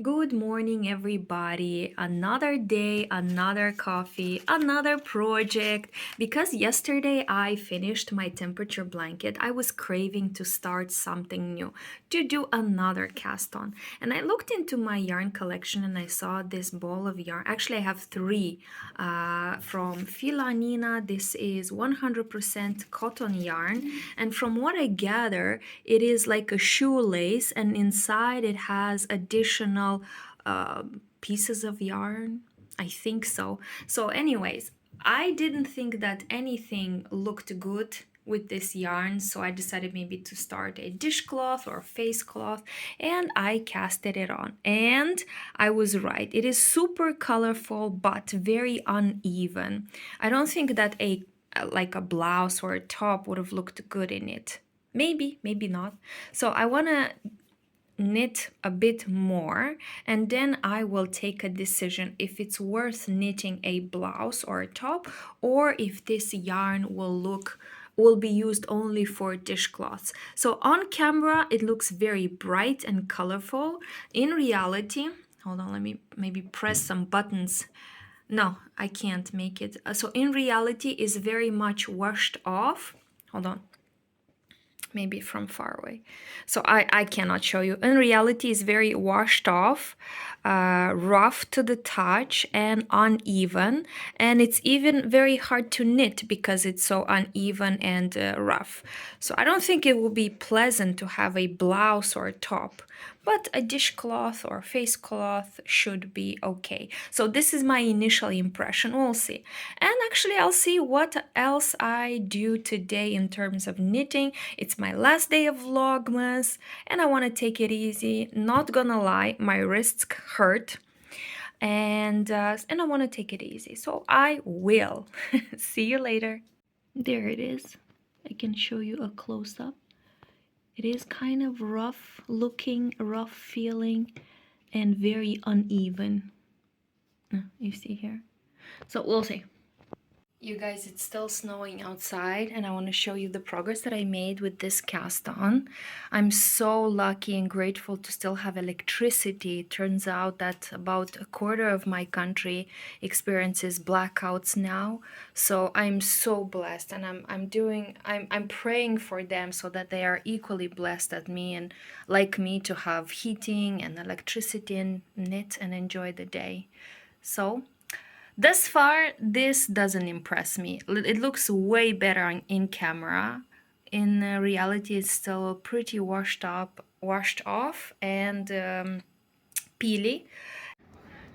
Good morning, everybody. Another day, another coffee, another project. Because yesterday I finished my temperature blanket, I was craving to start something new, to do another cast on. And I looked into my yarn collection and I saw this ball of yarn. Actually, I have three from Filanina. This is 100% cotton yarn. And from what I gather, it is like a shoelace, and inside it has additional pieces of yarn. I think so. So, anyways, I didn't think that anything looked good with this yarn, so I decided maybe to start a dishcloth or face cloth, and I casted it on. And I was right. It is super colorful but very uneven. I don't think that a like a blouse or a top would have looked good in it. Maybe, maybe not. So I want to knit a bit more, and then I will take a decision if it's worth knitting a blouse or a top, or if this yarn will be used only for dishcloths. So on camera it looks very bright and colorful. In reality, hold on, let me maybe press some buttons. No, I can't make it. So in reality is very much washed off. Hold on, maybe from far away. So I cannot show you. In reality, it's very washed off, rough to the touch, and uneven. And it's even very hard to knit because it's so uneven and rough. So I don't think it will be pleasant to have a blouse or a top, but a dishcloth or face cloth should be okay. So this is my initial impression. We'll see. And actually, I'll see what else I do today in terms of knitting. It's my last day of Vlogmas, and I want to take it easy. Not gonna lie, my wrists hurt, and I want to take it easy. So I will. See you later. There it is. I can show you a close up. It is kind of rough looking, rough feeling, and very uneven. You see here? So we'll see. You guys, it's still snowing outside, and I want to show you the progress that I made with this cast on. I'm so lucky and grateful to still have electricity. It turns out that about a quarter of my country experiences blackouts now. So I'm so blessed, and I'm praying for them so that they are equally blessed as me and like me to have heating and electricity and knit and enjoy the day. So thus far, this doesn't impress me. It looks way better in camera. In reality, it's still pretty washed off, and peely.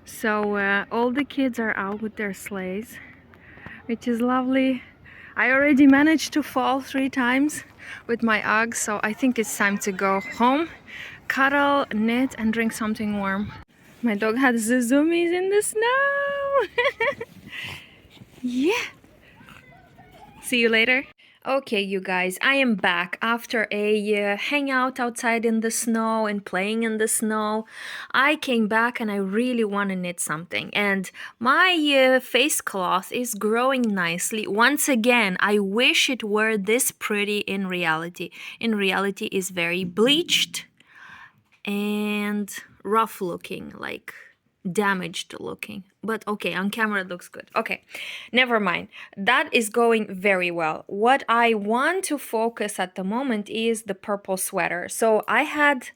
So all the kids are out with their sleighs, which is lovely. I already managed to fall 3 times with my Uggs, so I think it's time to go home, cuddle, knit, and drink something warm. My dog has the zoomies in the snow. Yeah. See you later. Okay, you guys, I am back after a hangout outside in the snow and playing in the snow. I came back and I really want to knit something. And my face cloth is growing nicely. Once again, I wish it were this pretty in reality. In reality, it's very bleached and rough looking, like damaged looking, but okay, on camera it looks good. Okay, never mind, that is going very well. What I want to focus at the moment is the purple sweater. So I had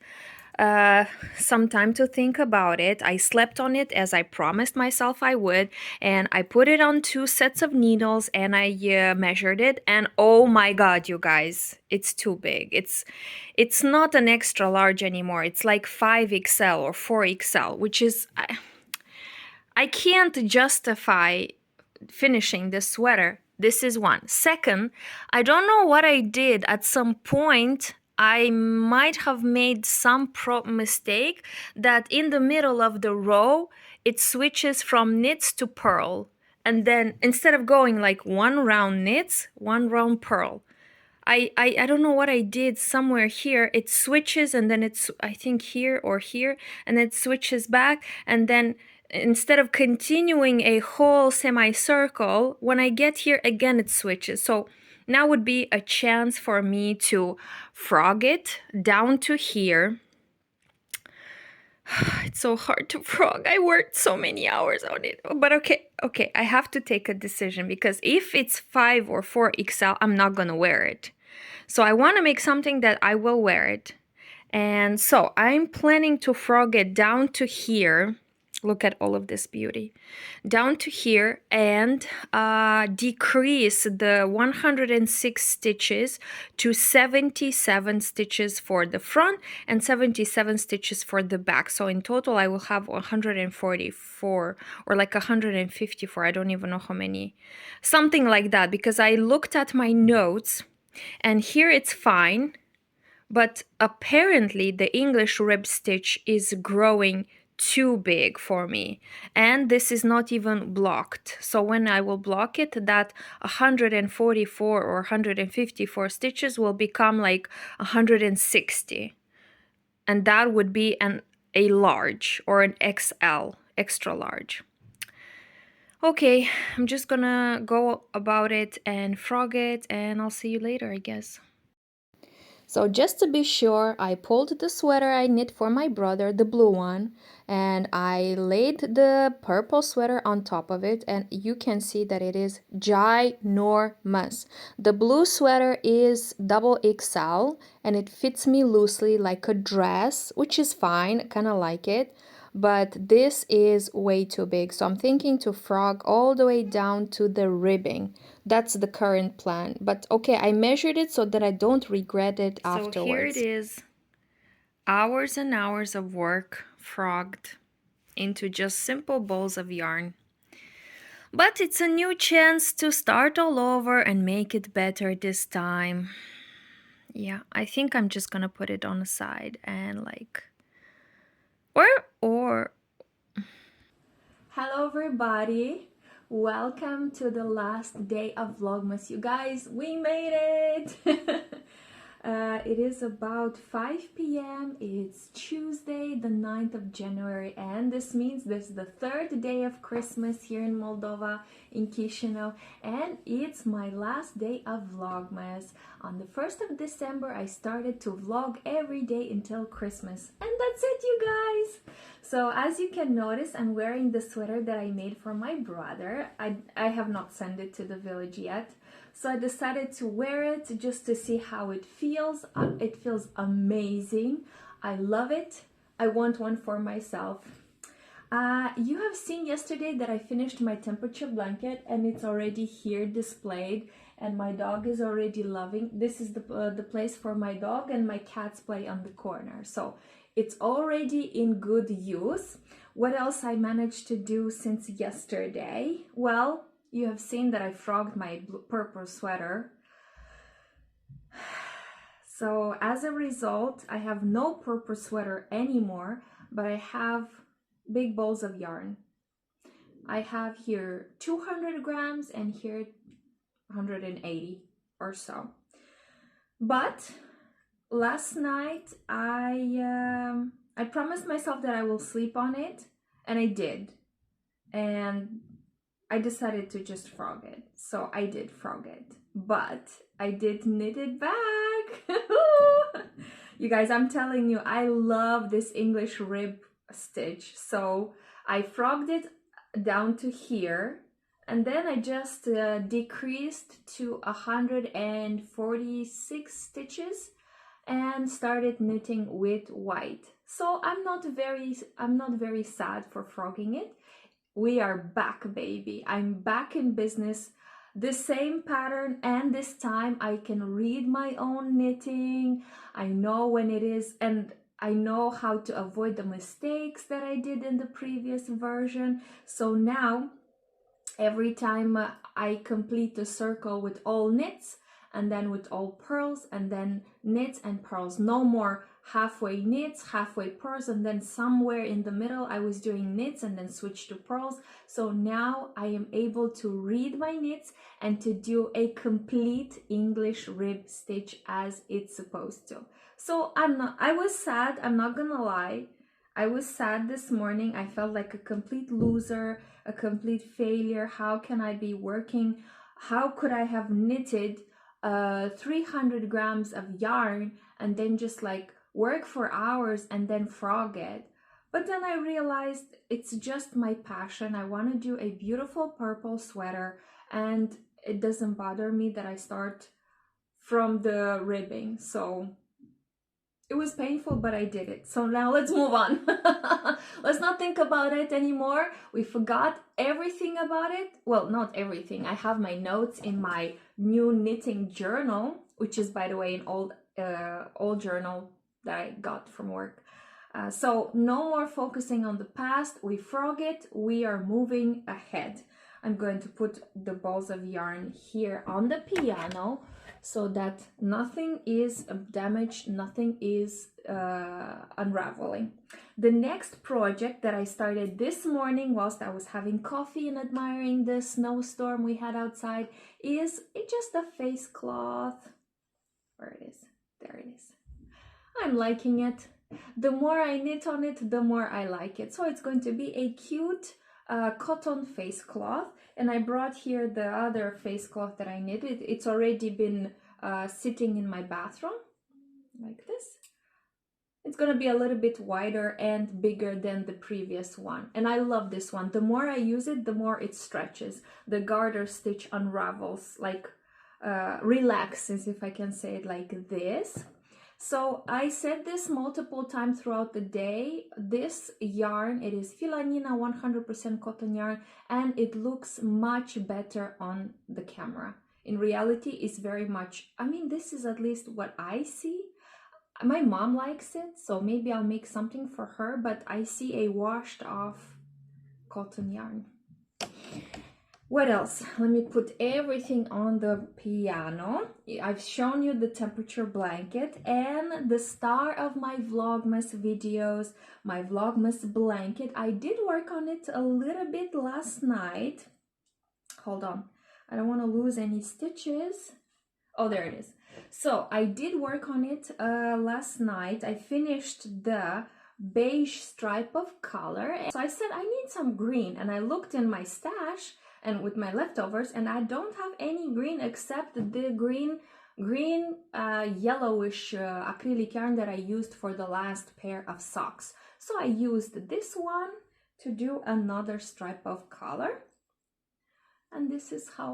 some time to think about it. I slept on it as I promised myself I would, and I put it on 2 sets of needles, and I measured it, and oh my god, you guys, it's too big. It's not an extra large anymore. It's like 5XL or 4XL, which is I can't justify finishing this sweater. This is one. Second, I don't know what I did. At some point I might have made some mistake that in the middle of the row, it switches from knits to purl. And then instead of going like 1 round knits, 1 round purl. I don't know what I did somewhere here. It switches and then it's, I think here or here, and it switches back. And then instead of continuing a whole semicircle, when I get here again, it switches. So now would be a chance for me to frog it down to here, It's so hard to frog. I worked so many hours on it. But okay, I have to take a decision because if it's 5 or 4 XL, I'm not gonna wear it. So I want to make something that I will wear it. And so I'm planning to frog it down to here. Look at all of this beauty. Down to here and decrease the 106 stitches to 77 stitches for the front and 77 stitches for the back. So in total, I will have 144 or like 154. I don't even know how many. Something like that because I looked at my notes and here it's fine. But apparently the English rib stitch is growing too big for me, and this is not even blocked. So when I will block it, that 144 or 154 stitches will become like 160, and that would be a large or an XL, extra large. Okay, I'm just gonna go about it and frog it, and I'll see you later, I guess. So just to be sure, I pulled the sweater I knit for my brother, the blue one, and I laid the purple sweater on top of it, and you can see that it is ginormous. The blue sweater is double XL and it fits me loosely like a dress, which is fine, kind of like it. But this is way too big, so I'm thinking to frog all the way down to the ribbing. That's the current plan. But okay, I measured it so that I don't regret it afterwards. So here it is. Hours and hours of work frogged into just simple balls of yarn. But it's a new chance to start all over and make it better this time. Yeah, I think I'm just gonna put it on the side and like or Hello everybody. Welcome to the last day of Vlogmas. You guys, we made it. It is about 5 p.m. It's Tuesday, the 9th of January, and this means this is the third day of Christmas here in Moldova, in Chisinau, and it's my last day of Vlogmas. On the 1st of December, I started to vlog every day until Christmas, and that's it, you guys! So as you can notice, I'm wearing the sweater that I made for my brother. I have not sent it to the village yet. So I decided to wear it just to see how it feels. It feels amazing. I love it. I want one for myself. You have seen yesterday that I finished my temperature blanket and it's already here displayed and my dog is already loving. This is the place for my dog and my cats play on the corner. So it's already in good use. What else I managed to do since yesterday? Well, you have seen that I frogged my purple sweater. So as a result, I have no purple sweater anymore, but I have big balls of yarn. I have here 200 grams and here 180 or so. But last night I promised myself that I will sleep on it, and I did. And I decided to just frog it. So I did frog it, but I did knit it back. You guys, I'm telling you, I love this English rib stitch. So I frogged it down to here, and then I just decreased to 146 stitches and started knitting with white. So I'm not very sad for frogging it. We are back, baby. I'm back in business. The same pattern, and this time I can read my own knitting. I know when it is, and I know how to avoid the mistakes that I did in the previous version. So now, every time I complete the circle with all knits, and then with all purls, and then knits and purls. No more halfway knits, halfway purls, and then somewhere in the middle I was doing knits and then switch to purls. So now I am able to read my knits and to do a complete English rib stitch as it's supposed to. So I was sad, I'm not gonna lie. I was sad this morning. I felt like a complete loser, a complete failure. How can I be working? How could I have knitted 300 grams of yarn and then just like work for hours and then frog it? But then I realized it's just my passion. I want to do a beautiful purple sweater, and it doesn't bother me that I start from the ribbing. So it was painful, but I did it. So now let's move on. Let's not think about it anymore. We forgot everything about it. Well, not everything. I have my notes in my new knitting journal, which is, by the way, an old journal that I got from work. So no more focusing on the past. We frog it. We are moving ahead. I'm going to put the balls of yarn here on the piano so that nothing is damaged, nothing is unraveling. The next project that I started this morning whilst I was having coffee and admiring the snowstorm we had outside is just a face cloth. Where it is? There it is. I'm liking it. The more I knit on it, the more I like it. So it's going to be a cute cotton face cloth, and I brought here the other face cloth that I knitted. It's already been sitting in my bathroom like this. It's gonna be a little bit wider and bigger than the previous one, and I love this one. The more I use it, the more it stretches. The garter stitch unravels, like relaxes, if I can say it like this. So I said this multiple times throughout the day. This yarn, it is Filanina 100% cotton yarn, and it looks much better on the camera. In reality, it's very much, I mean, this is at least what I see. My mom likes it, so maybe I'll make something for her, but I see a washed off cotton yarn. What else? Let me put everything on the piano. I've shown you the temperature blanket and the star of my Vlogmas videos, my Vlogmas blanket. I did work on it a little bit last night. Hold on. I don't want to lose any stitches. Oh, there it is. So I did work on it last night. I finished the beige stripe of color. So I said I need some green, and I looked in my stash and with my leftovers, and I don't have any green except the green yellowish acrylic yarn that I used for the last pair of socks. So I used this one to do another stripe of color, and this is how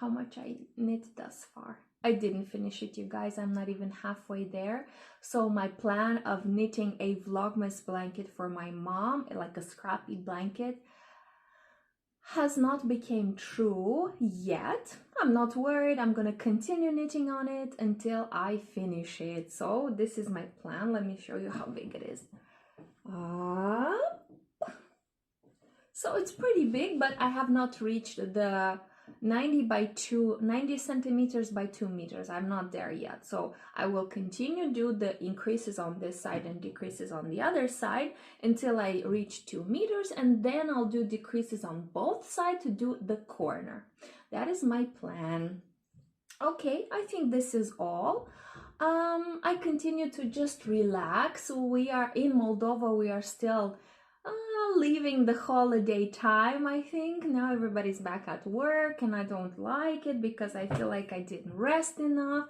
much I knit thus far. I didn't finish it, you guys. I'm not even halfway there. So my plan of knitting a Vlogmas blanket for my mom, like a scrappy blanket, has not become true yet. I'm not worried. I'm gonna continue knitting on it until I finish it. So this is my plan. Let me show you how big it is. So it's pretty big, but I have not reached the 90 centimeters by 2 meters. I'm not there yet. So I will continue do the increases on this side and decreases on the other side until I reach 2 meters, and then I'll do decreases on both sides to do the corner. That is my plan. Okay, I think this is all. I continue to just relax. We are in Moldova. We are still leaving the holiday time. I think now everybody's back at work, and I don't like it because I feel like I didn't rest enough,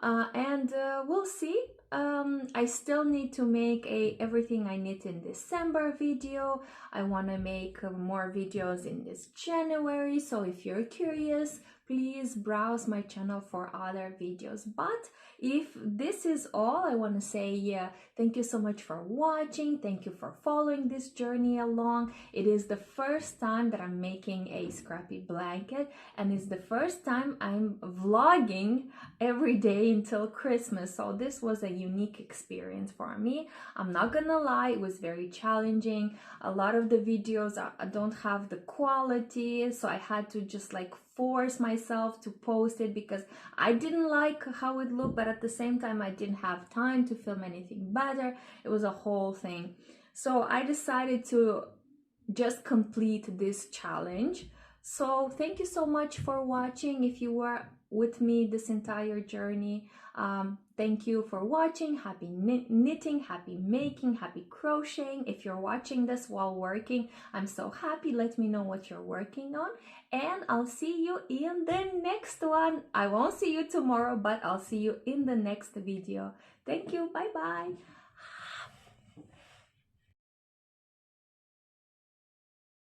and we'll see. I still need to make a everything I knit in December video. I want to make more videos in this January, so if you're curious, please browse my channel for other videos. But if this is all, I want to say thank you so much for watching. Thank you for following this journey along. It is the first time that I'm making a scrappy blanket, and it's the first time I'm vlogging every day until Christmas. So this was a unique experience for me. I'm not gonna lie, it was very challenging. A lot of the videos don't have the quality, so I had to just like force myself to post it because I didn't like how it looked, but at the same time I didn't have time to film anything better. It was a whole thing. So I decided to just complete this challenge. So thank you so much for watching. If you were with me this entire journey, thank you for watching. Happy knitting, happy making, happy crocheting. If you're watching this while working, I'm so happy. Let me know what you're working on, and I'll see you in the next one. I won't see you tomorrow, but I'll see you in the next video. Thank you. Bye bye.